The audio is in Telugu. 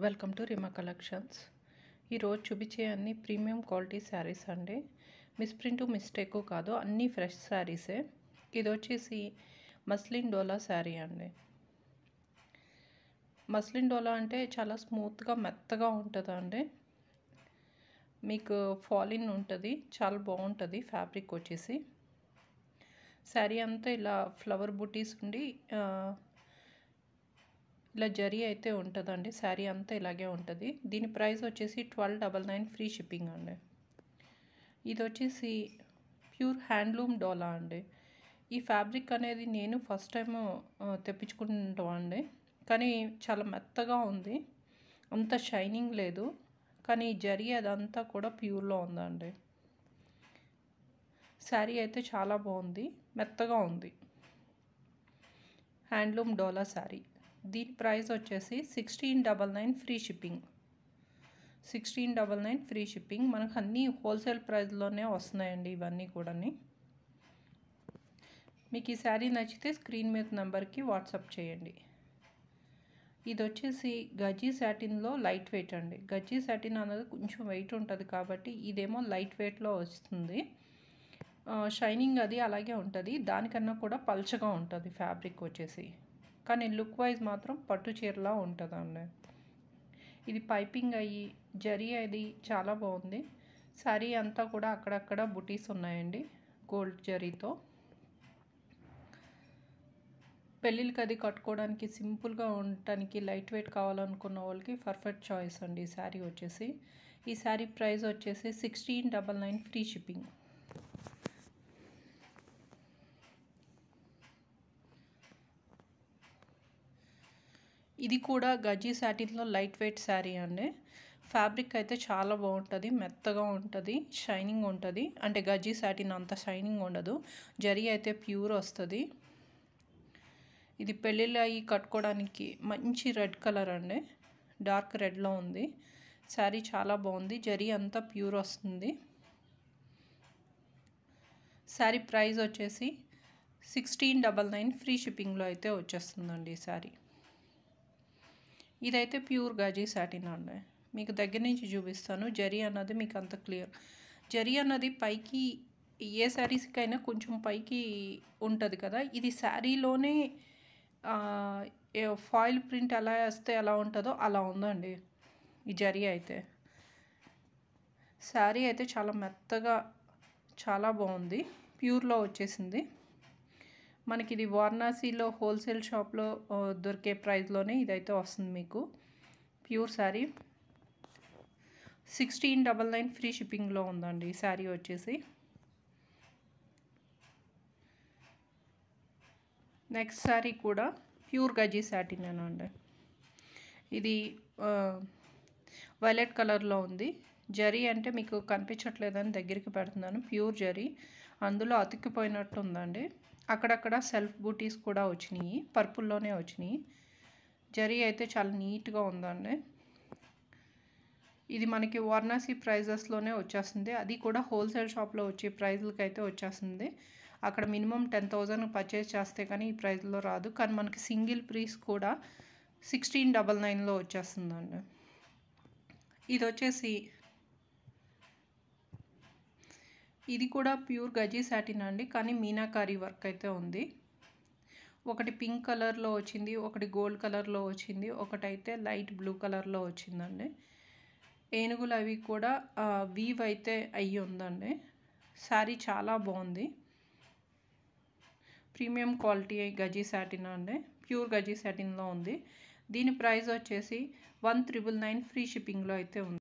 Welcome to రిమా collections. ఈరోజు చూపించే అన్ని ప్రీమియం క్వాలిటీ శారీస్ అండి. మిస్ప్రింట్ మిస్టేక్ కాదు, అన్నీ ఫ్రెష్ శారీసే. ఇది వచ్చేసి మస్లిన్ డోలా శారీ అండి. మస్లిన్ డోలా అంటే చాలా స్మూత్గా మెత్తగా ఉంటుందండి. మీకు ఫాలిన్ ఉంటుంది, చాలా బాగుంటుంది ఫ్యాబ్రిక్ వచ్చేసి. శారీ అంతా ఇలా ఫ్లవర్ బుటీస్ ఉండి ఇలా జరీ అయితే ఉంటుందండి. శారీ అంతా ఇలాగే ఉంటుంది. దీని ప్రైస్ వచ్చేసి 1299 ఫ్రీ షిప్పింగ్ అండి. ఇది వచ్చేసి ప్యూర్ హ్యాండ్లూమ్ డోలా అండి. ఈ ఫ్యాబ్రిక్ అనేది నేను ఫస్ట్ టైం తెప్పించుకుంటామండి, కానీ చాలా మెత్తగా ఉంది, అంత షైనింగ్ లేదు, కానీ జరీ అదంతా కూడా ప్యూర్లో ఉందండి. శారీ అయితే చాలా బాగుంది, మెత్తగా ఉంది. హ్యాండ్లూమ్ డోలా శారీ. దీని ప్రైస్ వచ్చేసి 1699 ఫ్రీ షిప్పింగ్. 1699 free shipping. మనకు అన్నీ హోల్సేల్ ప్రైస్లోనే వస్తున్నాయండి ఇవన్నీ కూడా. మీకు ఈ శారీ నచ్చితే స్క్రీన్ మీద నెంబర్కి వాట్సాప్ చేయండి. ఇది వచ్చేసి గజ్జీ సాటిన్లో లైట్ వెయిట్ అండి. గజ్జీ సాటిన్ అనేది కొంచెం వెయిట్ ఉంటుంది కాబట్టి ఇదేమో లైట్ వెయిట్లో వస్తుంది. షైనింగ్ అది అలాగే ఉంటుంది, దానికన్నా కూడా పల్చగా ఉంటుంది ఫ్యాబ్రిక్ వచ్చేసి, కానీ లుక్ వైజ్ మాత్రం పట్టు చీరలా ఉంటుందండి. ఇది పైపింగ్ అయ్యి జరీ అది చాలా బాగుంది. శారీ అంతా కూడా అక్కడక్కడ బుటీస్ ఉన్నాయండి గోల్డ్ జరీతో. పెళ్ళిళ్ళకి అది కట్టుకోవడానికి సింపుల్గా ఉండటానికి లైట్ వెయిట్ కావాలనుకున్న వాళ్ళకి పర్ఫెక్ట్ చాయిస్ అండి ఈ శారీ వచ్చేసి. ఈ శారీ ప్రైస్ వచ్చేసి 1699 ఫ్రీ షిప్పింగ్. ఇది కూడా గజ్జీ సాటిన్లో లైట్ వెయిట్ శారీ అండి. ఫ్యాబ్రిక్ అయితే చాలా బాగుంటుంది, మెత్తగా ఉంటుంది, షైనింగ్ ఉంటుంది. అంటే గజ్జీ సాటిన్ అంత షైనింగ్ ఉండదు, జరీ అయితే ప్యూర్ వస్తుంది. ఇది పెళ్ళిళ్ళు అవి కట్టుకోవడానికి మంచి రెడ్ కలర్ అండి, డార్క్ రెడ్లో ఉంది. శారీ చాలా బాగుంది, జరీ అంతా ప్యూర్ వస్తుంది. శారీ ప్రైస్ వచ్చేసి 1699 ఫ్రీ షిప్పింగ్లో అయితే వచ్చేస్తుందండి ఈ శారీ. ఇదైతే ప్యూర్ గజ్జీ సాటిన్ అండి. మీకు దగ్గర నుంచి చూపిస్తాను. జరీ అన్నది మీకు అంత క్లియర్. జరీ అన్నది పైకి ఏ శారీస్కైనా కొంచెం పైకి ఉంటుంది కదా, ఇది శారీలోనే ఫాయిల్ ప్రింట్ ఎలా వేస్తే ఎలా ఉంటుందో అలా ఉందండి ఈ జరీ అయితే. శారీ అయితే చాలా మెత్తగా చాలా బాగుంది, ప్యూర్లో వచ్చేసింది. మనకి ఇది వారణాసిలో హోల్సేల్ షాప్లో దొరికే ప్రైస్లోనే ఇదైతే వస్తుంది మీకు. ప్యూర్ శారీ 1699 ఫ్రీ షిప్పింగ్లో ఉందండి ఈ శారీ వచ్చేసి. నెక్స్ట్ శారీ కూడా ప్యూర్ గజ్జీ సాటినేనండి. ఇది వైలెట్ కలర్లో ఉంది. జరీ అంటే మీకు కనిపించట్లేదని దగ్గరికి పెడుతున్నాను. ప్యూర్ జరీ, అందులో అతుక్కిపోయినట్టు ఉందండి. అక్కడక్కడ సెల్ఫ్ బూటీస్ కూడా వచ్చినాయి, పర్పుల్లోనే వచ్చినాయి. జరీ అయితే చాలా నీట్గా ఉందండి. ఇది మనకి వారణాసి ప్రైజెస్లోనే వచ్చేస్తుంది, అది కూడా హోల్సేల్ షాప్లో వచ్చే ప్రైజ్లకి అయితే వచ్చేస్తుంది. అక్కడ మినిమం 10,000 పర్చేస్ చేస్తే కానీ ఈ ప్రైస్లో రాదు, కానీ మనకి సింగిల్ పీస్ కూడా 1699లో వచ్చేస్తుందండి. ఇది వచ్చేసి ఇది కూడా ప్యూర్ గజ్జీ సాటిన్ అండి, కానీ మీనాకారీ వర్క్ అయితే ఉంది. ఒకటి పింక్ కలర్లో వచ్చింది, ఒకటి గోల్డ్ కలర్లో వచ్చింది, ఒకటైతే లైట్ బ్లూ కలర్లో వచ్చిందండి. ఏనుగులు అవి కూడా వీవ్ అయితే అయ్యి ఉందండి. శారీ చాలా బాగుంది, ప్రీమియం క్వాలిటీ గజ్జీ సాటిన్ అండి, ప్యూర్ గజ్జీ సాటిన్లో ఉంది. దీని ప్రైస్ వచ్చేసి 1999 ఫ్రీ షిప్పింగ్లో అయితే ఉంది.